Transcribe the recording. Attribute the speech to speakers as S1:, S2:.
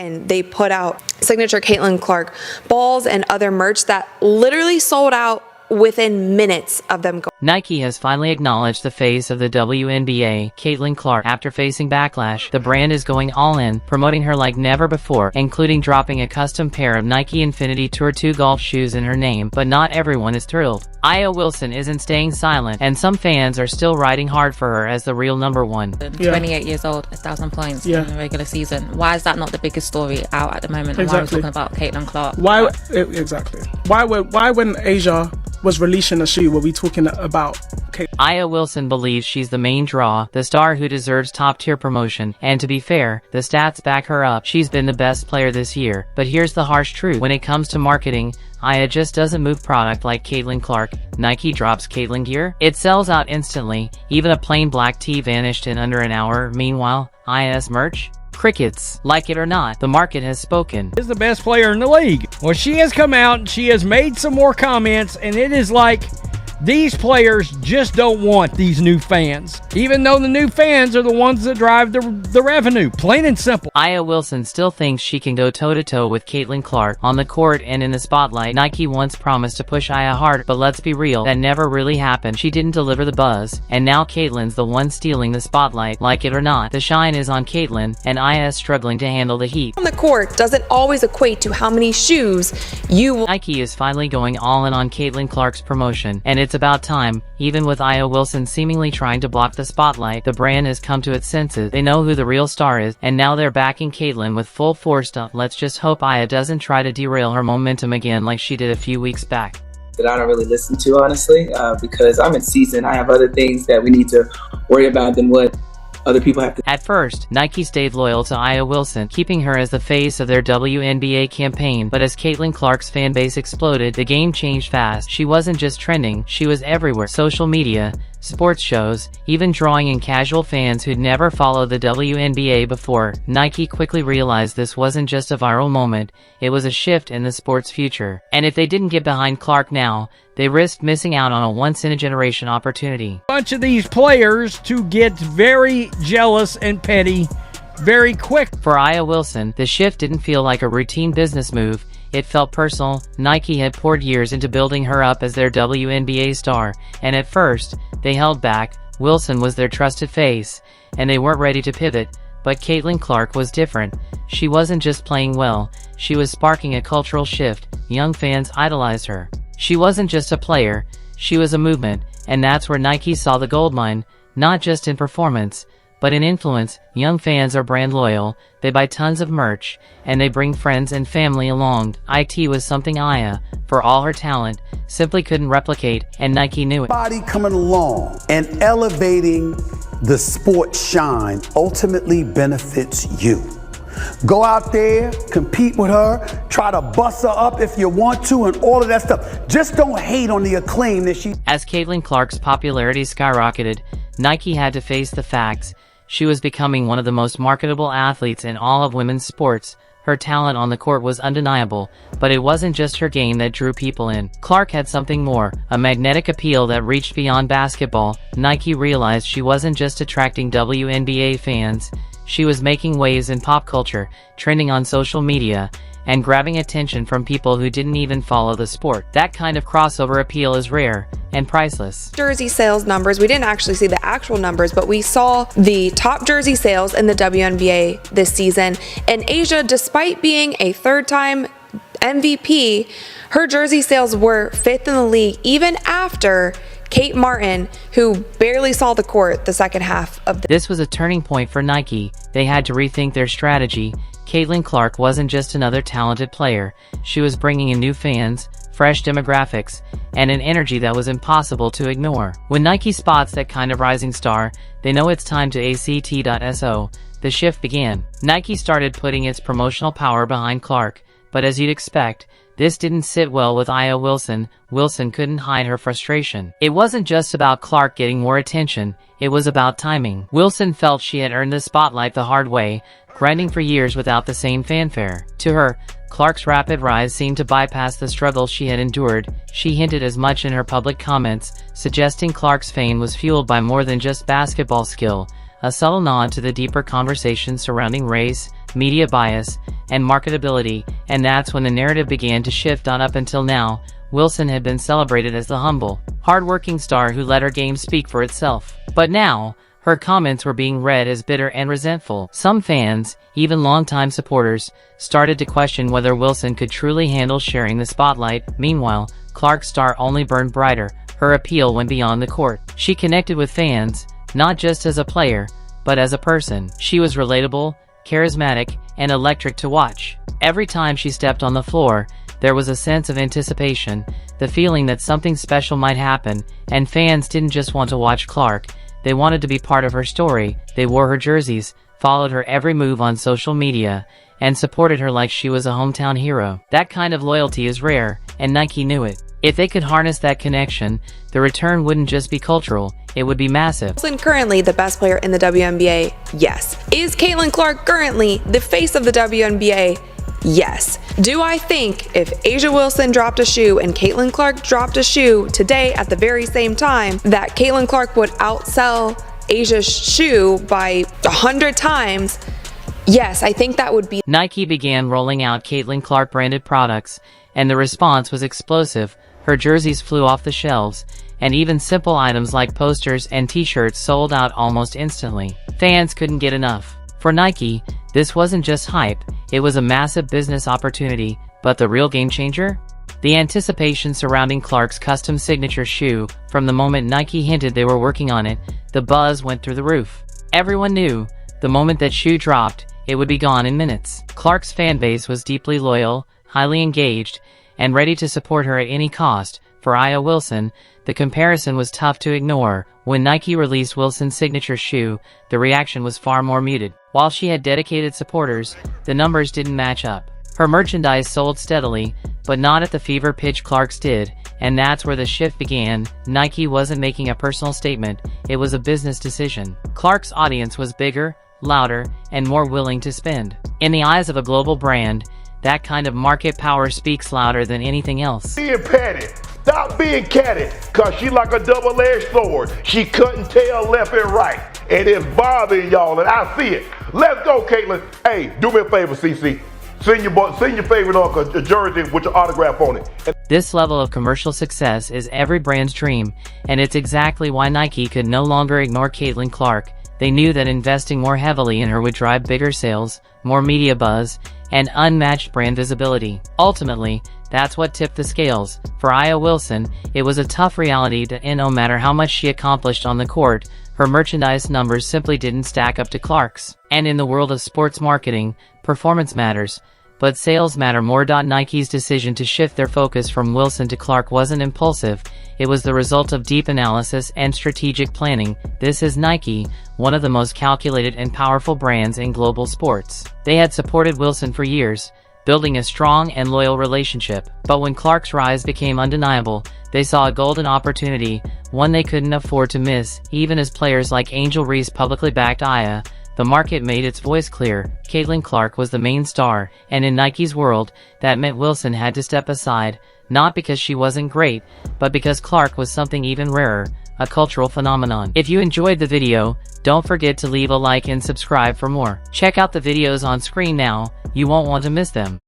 S1: And they put out signature Caitlin Clark balls and other merch that literally sold out within minutes of them going.
S2: Nike has finally acknowledged the face of the WNBA, Caitlin Clark. After facing backlash, the brand is going all in, promoting her like never before, including dropping a custom pair of Nike Infinity Tour 2 golf shoes in her name. But not everyone is thrilled. Aya Wilson isn't staying silent, and some fans are still riding hard for her as the real number one.
S3: 28 years old, 1,000 points in the regular season. Why is that not the biggest story out at the moment?
S4: Exactly.
S3: Why are we talking about Caitlin Clark?
S4: Exactly. Why when Asia was releasing a shoe were we talking about
S2: Aya Wilson believes she's the main draw, the star who deserves top-tier promotion, and to be fair, the stats back her up. She's been the best player this year. But here's the harsh truth. When it comes to marketing, Aya just doesn't move product like Caitlin Clark. Nike drops Caitlin gear, it sells out instantly. Even a plain black tee vanished in under an hour. Meanwhile, Aya's merch? Crickets. Like it or not, the market has spoken.
S5: Is the best player in the league. Well, she has come out and she has made some more comments, and it is like these players just don't want these new fans, even though the new fans are the ones that drive the revenue, plain and simple.
S2: Aya Wilson still thinks she can go toe-to-toe with Caitlin Clark on the court and in the spotlight. Nike once promised to push Aya hard, but let's be real, that never really happened. She didn't deliver the buzz, and now Caitlin's the one stealing the spotlight. Like it or not, the shine is on Caitlin, and Aya is struggling to handle the heat.
S1: On the court doesn't always equate to how many shoes you will.
S2: Nike is finally going all in on Caitlin Clark's promotion, and it's about time. Even with Aya Wilson seemingly trying to block the spotlight, the brand has come to its senses. They know who the real star is, and now they're backing Caitlin with full force. Let's just hope Aya doesn't try to derail her momentum again like she did a few weeks back.
S6: That I don't really listen to, honestly, because I'm in season. I have other things that we need to worry about than what other people have to.
S2: At first, Nike stayed loyal to Aya Wilson, keeping her as the face of their WNBA campaign. But as Caitlin Clark's fan base exploded, the game changed fast. She wasn't just trending, she was everywhere. Social media, sports shows, even drawing in casual fans who'd never followed the WNBA before. Nike quickly realized this wasn't just a viral moment, it was a shift in the sport's future. And if they didn't get behind Clark now, they risked missing out on a once-in-a-generation opportunity.
S5: Bunch of these players to get very jealous and petty very quick.
S2: For Aya Wilson, the shift didn't feel like a routine business move. It felt personal. Nike had poured years into building her up as their WNBA star, and at first, they held back. Wilson was their trusted face, and they weren't ready to pivot. But Caitlin Clark was different. She wasn't just playing well, she was sparking a cultural shift. Young fans idolized her. She wasn't just a player, she was a movement, and that's where Nike saw the goldmine, not just in performance, but in influence. Young fans are brand loyal, they buy tons of merch, and they bring friends and family along. IT was something Aya, for all her talent, simply couldn't replicate, and Nike knew it.
S7: Body coming along and elevating the sport shine ultimately benefits you. Go out there, compete with her, try to bust her up if you want to, and all of that stuff. Just don't hate on the acclaim that she...
S2: As Caitlin Clark's popularity skyrocketed, Nike had to face the facts. She was becoming one of the most marketable athletes in all of women's sports. Her talent on the court was undeniable, but it wasn't just her game that drew people in. Clark had something more, a magnetic appeal that reached beyond basketball. Nike realized she wasn't just attracting WNBA fans, she was making waves in pop culture, trending on social media, and grabbing attention from people who didn't even follow the sport. That kind of crossover appeal is rare and priceless.
S1: Jersey sales numbers, we didn't actually see the actual numbers, but we saw the top jersey sales in the WNBA this season. And Asia, despite being a third-time MVP, her jersey sales were 5th in the league, even after Kate Martin, who barely saw the court the second half of
S2: This was a turning point for Nike. They had to rethink their strategy. Caitlin Clark wasn't just another talented player. She was bringing in new fans, fresh demographics, and an energy that was impossible to ignore. When Nike spots that kind of rising star, they know it's time to act.so. The shift began. Nike started putting its promotional power behind Clark, but as you'd expect, this didn't sit well with Aya Wilson. Wilson couldn't hide her frustration. It wasn't just about Clark getting more attention, it was about timing. Wilson felt she had earned the spotlight the hard way, grinding for years without the same fanfare. To her, Clark's rapid rise seemed to bypass the struggles she had endured. She hinted as much in her public comments, suggesting Clark's fame was fueled by more than just basketball skill, a subtle nod to the deeper conversations surrounding race, media bias, and marketability, and that's when the narrative began to shift on. Up until now, Wilson had been celebrated as the humble, hardworking star who let her game speak for itself. But now, her comments were being read as bitter and resentful. Some fans, even longtime supporters, started to question whether Wilson could truly handle sharing the spotlight. Meanwhile, Clark's star only burned brighter. Her appeal went beyond the court. She connected with fans, not just as a player, but as a person. She was relatable, charismatic, and electric to watch. Every time she stepped on the floor, there was a sense of anticipation, the feeling that something special might happen, and fans didn't just want to watch Clark, they wanted to be part of her story. They wore her jerseys, followed her every move on social media, and supported her like she was a hometown hero. That kind of loyalty is rare, and Nike knew it. If they could harness that connection, the return wouldn't just be cultural, it would be massive.
S1: Wilson currently the best player in the WNBA? Yes. Is Caitlin Clark currently the face of the WNBA? Yes. Do I think if A'ja Wilson dropped a shoe and Caitlin Clark dropped a shoe today at the very same time, that Caitlin Clark would outsell A'ja's shoe by 100 times? Yes, I think that would be.
S2: Nike began rolling out Caitlin Clark branded products, and the response was explosive. Her jerseys flew off the shelves, and even simple items like posters and t-shirts sold out almost instantly. Fans couldn't get enough. For Nike, this wasn't just hype, it was a massive business opportunity. But the real game changer? The anticipation surrounding Clark's custom signature shoe. From the moment Nike hinted they were working on it, the buzz went through the roof. Everyone knew, the moment that shoe dropped, it would be gone in minutes. Clark's fanbase was deeply loyal, highly engaged, and ready to support her at any cost. For A'ja Wilson, the comparison was tough to ignore. When Nike released Wilson's signature shoe, the reaction was far more muted. While she had dedicated supporters, the numbers didn't match up. Her merchandise sold steadily, but not at the fever pitch Clark's did, and that's where the shift began. Nike wasn't making a personal statement, it was a business decision. Clark's audience was bigger, louder, and more willing to spend. In the eyes of a global brand, that kind of market power speaks louder than anything else.
S8: Being petty. Stop being catty, cause she like a double-edged sword. She couldn't tell left and right, and it's bothering y'all, and I see it. Let's go, Caitlin. Hey, do me a favor, CC. Send your favorite uncle a jersey with your autograph on it.
S2: This level of commercial success is every brand's dream, and it's exactly why Nike could no longer ignore Caitlin Clark. They knew that investing more heavily in her would drive bigger sales, more media buzz, and unmatched brand visibility. Ultimately, that's what tipped the scales. For A'ja Wilson, it was a tough reality that no matter how much she accomplished on the court, her merchandise numbers simply didn't stack up to Clark's. And in the world of sports marketing, performance matters, but sales matter more. Nike's decision to shift their focus from Wilson to Clark wasn't impulsive, it was the result of deep analysis and strategic planning. This is Nike, one of the most calculated and powerful brands in global sports. They had supported Wilson for years, building a strong and loyal relationship. But when Clark's rise became undeniable, they saw a golden opportunity, one they couldn't afford to miss. Even as players like Angel Reese publicly backed A'ja, the market made its voice clear. Caitlin Clark was the main star, and in Nike's world, that meant Wilson had to step aside, not because she wasn't great, but because Clark was something even rarer, a cultural phenomenon. If you enjoyed the video, don't forget to leave a like and subscribe for more. Check out the videos on screen now, you won't want to miss them.